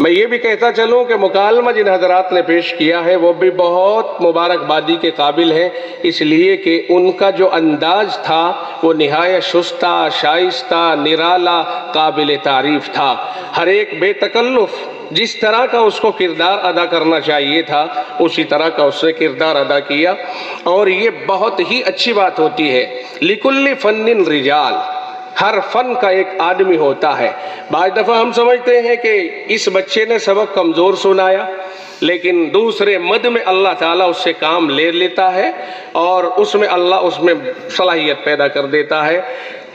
میں یہ بھی کہتا چلوں کہ مکالمہ جن حضرات نے پیش کیا ہے وہ بھی بہت مبارکبادی کے قابل ہیں، اس لیے کہ ان کا جو انداز تھا وہ نہایت شستہ، شائستہ، نرالا، قابل تعریف تھا۔ ہر ایک بے تکلف جس طرح کا اس کو کردار ادا کرنا چاہیے تھا اسی طرح کا اس نے کردار ادا کیا، اور یہ بہت ہی اچھی بات ہوتی ہے۔ لِكُلِّ فَنٍ رِجَال، ہر فن کا ایک آدمی ہوتا ہے۔ بعض دفعہ ہم سمجھتے ہیں کہ اس بچے نے سبق کمزور سنایا، لیکن دوسرے مد میں اللہ تعالیٰ اس سے کام لے لیتا ہے اور اس میں اللہ اس میں صلاحیت پیدا کر دیتا ہے۔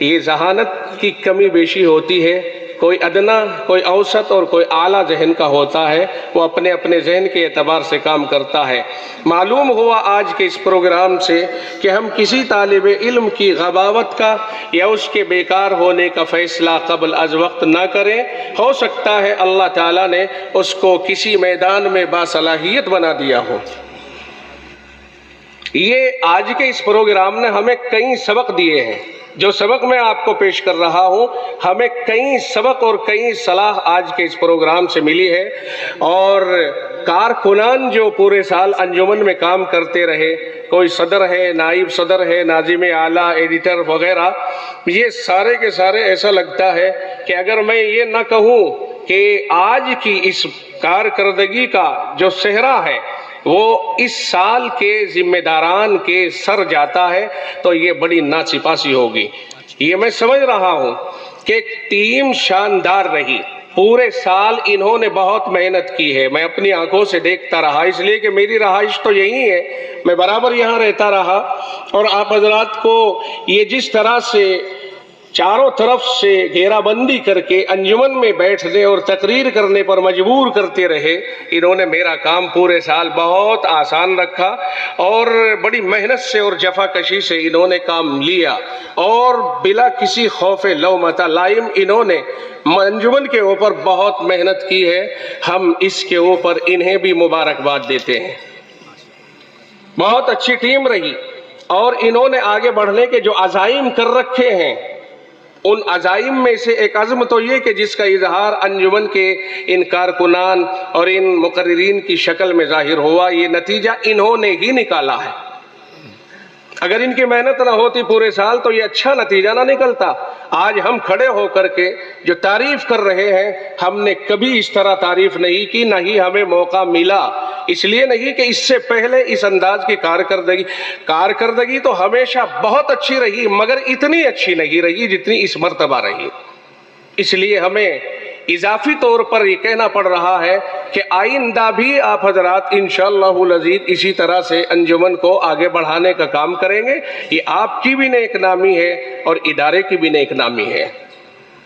یہ ذہانت کی کمی بیشی ہوتی ہے، کوئی ادنا، کوئی اوسط اور کوئی اعلیٰ ذہن کا ہوتا ہے، وہ اپنے اپنے ذہن کے اعتبار سے کام کرتا ہے۔ معلوم ہوا آج کے اس پروگرام سے کہ ہم کسی طالب علم کی غباوت کا یا اس کے بیکار ہونے کا فیصلہ قبل از وقت نہ کریں۔ ہو سکتا ہے اللہ تعالیٰ نے اس کو کسی میدان میں باصلاحیت بنا دیا ہو۔ یہ آج کے اس پروگرام نے ہمیں کئی سبق دیے ہیں۔ جو سبق میں آپ کو پیش کر رہا ہوں، ہمیں کئی سبق اور کئی صلاح آج کے اس پروگرام سے ملی ہے، اور کارکنان جو پورے سال انجمن میں کام کرتے رہے، کوئی صدر ہے، نائب صدر ہے، ناظم اعلیٰ، ایڈیٹر وغیرہ، یہ سارے کے سارے ایسا لگتا ہے کہ اگر میں یہ نہ کہوں کہ آج کی اس کارکردگی کا جو صحرا ہے وہ اس سال کے ذمہ داران کے سر جاتا ہے تو یہ بڑی ناسپاسی ہوگی۔ یہ میں سمجھ رہا ہوں کہ ٹیم شاندار رہی، پورے سال انہوں نے بہت محنت کی ہے، میں اپنی آنکھوں سے دیکھتا رہا، اس لیے کہ میری رہائش تو یہی ہے، میں برابر یہاں رہتا رہا، اور آپ حضرات کو یہ جس طرح سے چاروں طرف سے گھیرا بندی کر کے انجمن میں بیٹھنے اور تقریر کرنے پر مجبور کرتے رہے، انہوں نے میرا کام پورے سال بہت آسان رکھا، اور بڑی محنت سے اور جفا کشی سے انہوں نے کام لیا، اور بلا کسی خوف لومۃ لائم انہوں نے انجمن کے اوپر بہت محنت کی ہے۔ ہم اس کے اوپر انہیں بھی مبارکباد دیتے ہیں۔ بہت اچھی ٹیم رہی، اور انہوں نے آگے بڑھنے کے جو عزائم کر رکھے ہیں، ان عزائم میں سے ایک عزم تو یہ کہ جس کا اظہار انجمن کے ان کارکنان اور ان مقررین کی شکل میں ظاہر ہوا، یہ نتیجہ انہوں نے ہی نکالا ہے۔ اگر ان کی محنت نہ ہوتی پورے سال تو یہ اچھا نتیجہ نہ نکلتا۔ آج ہم کھڑے ہو کر کے جو تعریف کر رہے ہیں، ہم نے کبھی اس طرح تعریف نہیں کی، نہ ہی ہمیں موقع ملا، اس لیے نہیں کہ اس سے پہلے اس انداز کی کارکردگی تو ہمیشہ بہت اچھی رہی، مگر اتنی اچھی نہیں رہی جتنی اس مرتبہ رہی۔ اس لیے ہمیں اضافی طور پر یہ کہنا پڑ رہا ہے کہ آئندہ بھی آپ حضرات انشاءاللہ العزیز اسی طرح سے انجمن کو آگے بڑھانے کا کام کریں گے۔ یہ آپ کی بھی نیک نامی ہے اور ادارے کی بھی نیک نامی ہے۔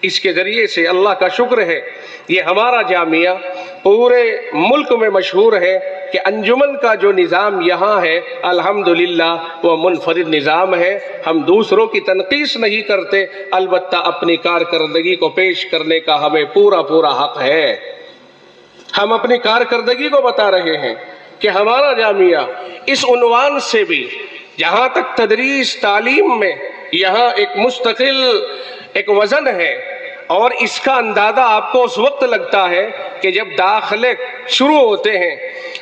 اس کے ذریعے سے اللہ کا شکر ہے، یہ ہمارا جامعہ پورے ملک میں مشہور ہے کہ انجمن کا جو نظام یہاں ہے الحمدللہ وہ منفرد نظام ہے۔ ہم دوسروں کی تنقیص نہیں کرتے، البتہ اپنی کارکردگی کو پیش کرنے کا ہمیں پورا حق ہے۔ ہم اپنی کارکردگی کو بتا رہے ہیں کہ ہمارا جامعہ اس عنوان سے بھی، جہاں تک تدریس تعلیم میں یہاں ایک مستقل ایک وزن ہے، اور اس کا اندازہ آپ کو اس وقت لگتا ہے کہ جب داخلے شروع ہوتے ہیں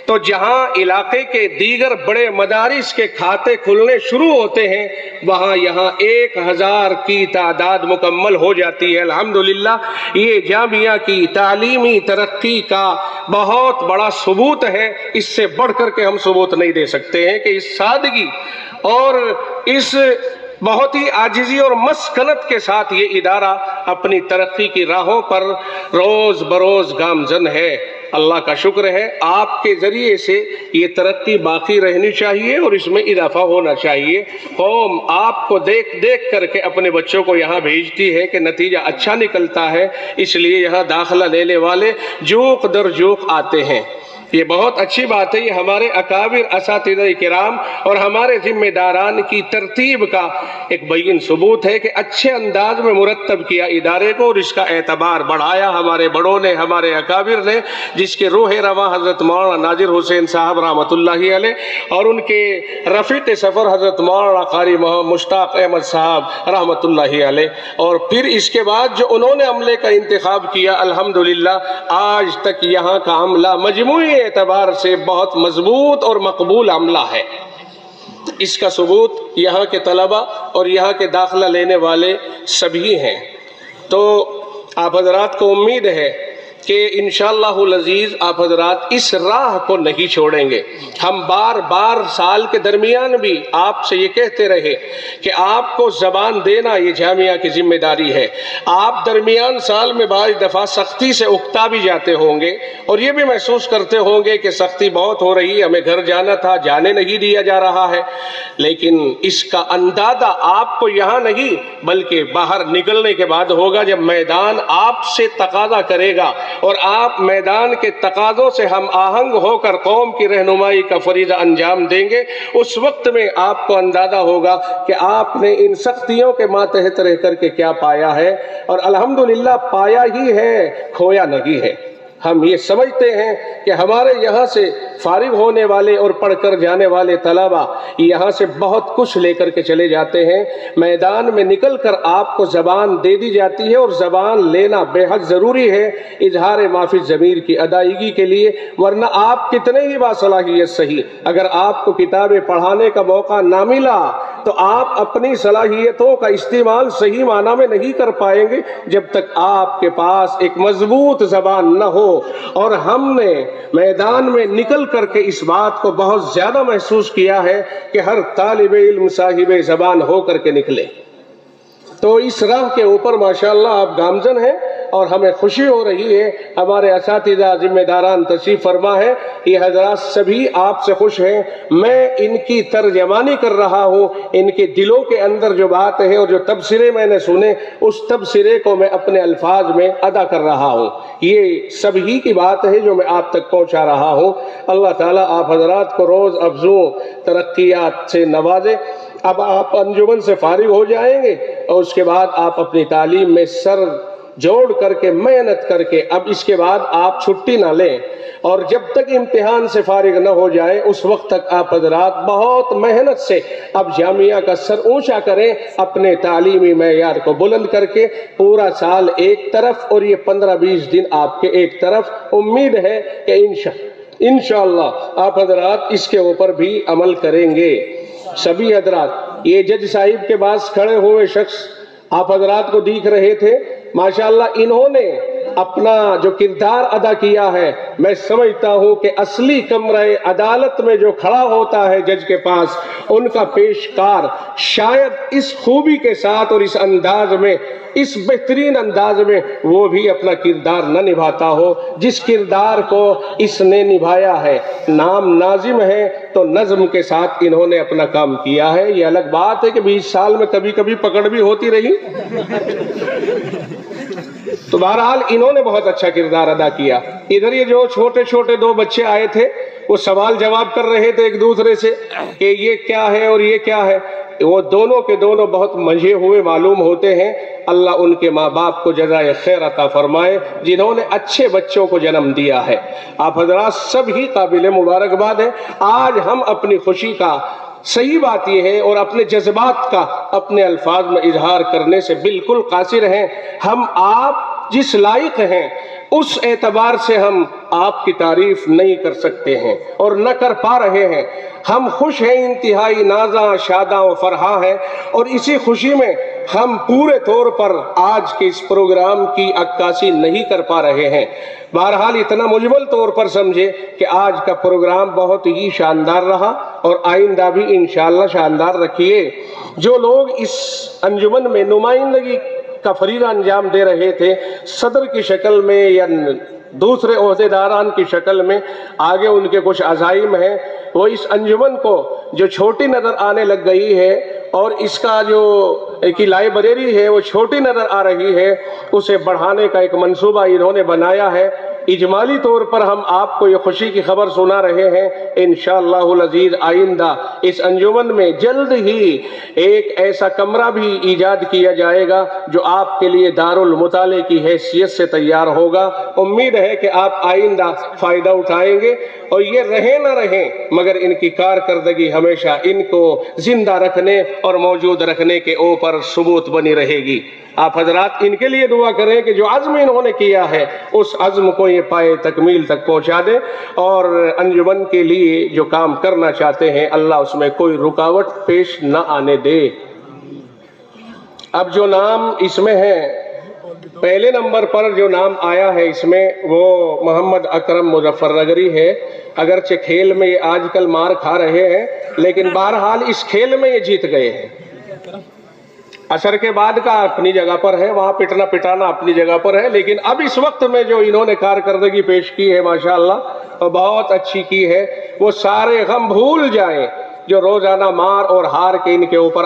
تو جہاں علاقے کے دیگر بڑے مدارس کے کھاتے کھلنے شروع ہوتے ہیں، وہاں یہاں 1000 کی تعداد مکمل ہو جاتی ہے۔ الحمدللہ یہ جامعہ کی تعلیمی ترقی کا بہت بڑا ثبوت ہے۔ اس سے بڑھ کر کے ہم ثبوت نہیں دے سکتے ہیں کہ اس سادگی اور اس بہت ہی عاجزی اور مسکنت کے ساتھ یہ ادارہ اپنی ترقی کی راہوں پر روز بروز گامزن ہے۔ اللہ کا شکر ہے، آپ کے ذریعے سے یہ ترقی باقی رہنی چاہیے اور اس میں اضافہ ہونا چاہیے۔ قوم آپ کو دیکھ دیکھ کر کے اپنے بچوں کو یہاں بھیجتی ہے کہ نتیجہ اچھا نکلتا ہے، اس لیے یہاں داخلہ لینے والے جوق در جوق آتے ہیں۔ یہ بہت اچھی بات ہے، یہ ہمارے اکابر اساتذہ کرام اور ہمارے ذمہ داران کی ترتیب کا ایک بین ثبوت ہے کہ اچھے انداز میں مرتب کیا ادارے کو اور اس کا اعتبار بڑھایا ہمارے بڑوں نے، ہمارے اکابر نے، جس کے روح رواں حضرت مولانا ناظر حسین صاحب رحمۃ اللہ علیہ اور ان کے رفیق سفر حضرت مولانا قاری محمد مشتاق احمد صاحب رحمۃ اللہ علیہ، اور پھر اس کے بعد جو انہوں نے عملے کا انتخاب کیا، الحمدللہ آج تک یہاں کا عملہ مجموعی اعتبار سے بہت مضبوط اور مقبول عملہ ہے۔ اس کا ثبوت یہاں کے طلبہ اور یہاں کے داخلہ لینے والے سبھی ہیں۔ تو آپ حضرات کو امید ہے کہ انشاءاللہ العزیز آپ حضرات اس راہ کو نہیں چھوڑیں گے۔ ہم بار بار سال کے درمیان بھی آپ سے یہ کہتے رہے کہ آپ کو زبان دینا یہ جامعہ کی ذمہ داری ہے۔ آپ درمیان سال میں بعض دفعہ سختی سے اکتا بھی جاتے ہوں گے اور یہ بھی محسوس کرتے ہوں گے کہ سختی بہت ہو رہی، ہمیں گھر جانا تھا، جانے نہیں دیا جا رہا ہے، لیکن اس کا اندازہ آپ کو یہاں نہیں بلکہ باہر نکلنے کے بعد ہوگا، جب میدان آپ سے تقاضا کرے گا اور آپ میدان کے تقاضوں سے ہم آہنگ ہو کر قوم کی رہنمائی کا فریضہ انجام دیں گے۔ اس وقت میں آپ کو اندازہ ہوگا کہ آپ نے ان سختیوں کے ماتحت رہ کر کے کیا پایا ہے، اور الحمدللہ پایا ہی ہے، کھویا نہیں ہے۔ ہم یہ سمجھتے ہیں کہ ہمارے یہاں سے فارغ ہونے والے اور پڑھ کر جانے والے طلبہ یہاں سے بہت کچھ لے کر کے چلے جاتے ہیں۔ میدان میں نکل کر آپ کو زبان دے دی جاتی ہے اور زبان لینا بے حد ضروری ہے اظہار ما فی الضمیر کی ادائیگی کے لیے، ورنہ آپ کتنے ہی باصلاحیت صحیح، اگر آپ کو کتابیں پڑھانے کا موقع نہ ملا تو آپ اپنی صلاحیتوں کا استعمال صحیح معنی میں نہیں کر پائیں گے جب تک آپ کے پاس ایک مضبوط زبان نہ ہو۔ اور ہم نے میدان میں نکل کر کے اس بات کو بہت زیادہ محسوس کیا ہے کہ ہر طالب علم صاحب زبان ہو کر کے نکلے۔ تو اس راہ کے اوپر ماشاءاللہ آپ گامزن ہیں اور ہمیں خوشی ہو رہی ہے۔ ہمارے اساتذہ ذمہ داران تشریف فرما ہے، یہ حضرات سبھی آپ سے خوش ہیں۔ میں ان کی ترجمانی کر رہا ہوں، ان کے دلوں کے اندر جو بات ہے اور جو تبصرے میں نے سنے اس تبصرے کو میں اپنے الفاظ میں ادا کر رہا ہوں۔ یہ سبھی کی بات ہے جو میں آپ تک پہنچا رہا ہوں۔ اللہ تعالیٰ آپ حضرات کو روز افزوں ترقیات سے نوازے۔ اب آپ انجمن سے فارغ ہو جائیں گے اور اس کے بعد آپ اپنی تعلیم میں سر جوڑ کر کے محنت کر کے اب اس کے بعد آپ چھٹی نہ لیں، اور جب تک امتحان سے فارغ نہ ہو جائے اس وقت تک آپ حضرات بہت محنت سے اب جامعہ کا سر اونچا کریں، اپنے تعلیمی معیار کو بلند کر کے پورا سال ایک طرف اور یہ 15-20 دن آپ کے ایک طرف۔ امید ہے کہ انشاءاللہ آپ حضرات اس کے اوپر بھی عمل کریں گے۔ سبھی حضرات، یہ جج صاحب کے پاس کھڑے ہوئے شخص آپ حضرات کو دیکھ رہے تھے، ماشاءاللہ انہوں نے اپنا جو کردار ادا کیا ہے، میں سمجھتا ہوں کہ اصلی کمرہ عدالت میں جو کھڑا ہوتا ہے جج کے پاس، ان کا پیشکار شاید اس خوبی کے ساتھ اور اس انداز میں، اس بہترین انداز میں وہ بھی اپنا کردار نہ نبھاتا ہو جس کردار کو اس نے نبھایا ہے۔ نام ناظم ہے تو نظم کے ساتھ انہوں نے اپنا کام کیا ہے۔ یہ الگ بات ہے کہ 20 سال میں کبھی کبھی پکڑ بھی ہوتی رہی، تو بہرحال انہوں نے بہت اچھا کردار ادا کیا۔ ادھر یہ جو چھوٹے چھوٹے 2 بچے آئے تھے وہ سوال جواب کر رہے تھے ایک دوسرے سے کہ یہ کیا ہے اور یہ کیا ہے، وہ دونوں کے دونوں بہت منجھے ہوئے معلوم ہوتے ہیں۔ اللہ ان کے ماں باپ کو جزائے خیر عطا فرمائے جنہوں نے اچھے بچوں کو جنم دیا ہے۔ آپ حضرات سب ہی قابل مبارکباد ہیں۔ آج ہم اپنی خوشی کا، صحیح بات یہ ہے، اور اپنے جذبات کا اپنے الفاظ میں اظہار کرنے سے بالکل قاصر ہیں۔ ہم آپ جس لائق ہیں اس اعتبار سے ہم آپ کی تعریف نہیں کر سکتے ہیں اور نہ کر پا رہے ہیں۔ ہم خوش ہیں، انتہائی نازاں شاداں و فرحاں ہیں، اور اسی خوشی میں ہم پورے طور پر آج کے اس پروگرام کی عکاسی نہیں کر پا رہے ہیں۔ بہرحال اتنا مجمل طور پر سمجھے کہ آج کا پروگرام بہت ہی شاندار رہا اور آئندہ بھی انشاءاللہ شاندار رکھیے۔ جو لوگ اس انجمن میں نمائندگی کا فریضہ انجام دے رہے تھے، صدر کی شکل میں یا دوسرے عہدیداران کی شکل میں، آگے ان کے کچھ عزائم ہیں، وہ اس انجمن کو جو چھوٹی نظر آنے لگ گئی ہے اور اس کا جو ایک لائبریری ہے وہ چھوٹی نظر آ رہی ہے، اسے بڑھانے کا ایک منصوبہ انہوں نے بنایا ہے۔ اجمالی طور پر ہم آپ کو یہ خوشی کی خبر سنا رہے ہیں، انشاءاللہ العزیز آئندہ اس انجمن میں جلد ہی ایک ایسا کمرہ بھی ایجاد کیا جائے گا جو آپ کے لیے دارالمطالعے کی حیثیت سے تیار ہوگا۔ امید ہے کہ آپ آئندہ فائدہ اٹھائیں گے، اور یہ رہیں نہ رہیں مگر ان کی کارکردگی ہمیشہ ان کو زندہ رکھنے اور موجود رکھنے کے اوپر ثبوت بنی رہے گی۔ آپ حضرات ان کے لیے دعا کریں کہ جو عزم انہوں نے کیا ہے اس عزم کو یہ پائے تکمیل تک پہنچا دے، اور انجمن کے لیے جو کام کرنا چاہتے ہیں اللہ اس میں کوئی رکاوٹ پیش نہ آنے دے۔ اب جو نام اس میں ہے، پہلے نمبر پر جو نام آیا ہے اس میں وہ محمد اکرم مظفر نگری ہے۔ اگرچہ کھیل میں یہ آج کل مار کھا رہے ہیں لیکن بہرحال اس کھیل میں یہ جیت گئے ہیں۔ عصر کے بعد کا اپنی جگہ پر ہے، وہاں پٹنا پٹانا اپنی جگہ پر ہے، لیکن اب اس وقت میں جو انہوں نے کارکردگی پیش کی ہے ماشاءاللہ اور بہت اچھی کی ہے، وہ سارے غم بھول جائیں جو روزانہ مار اور ہار کے ان کے اوپر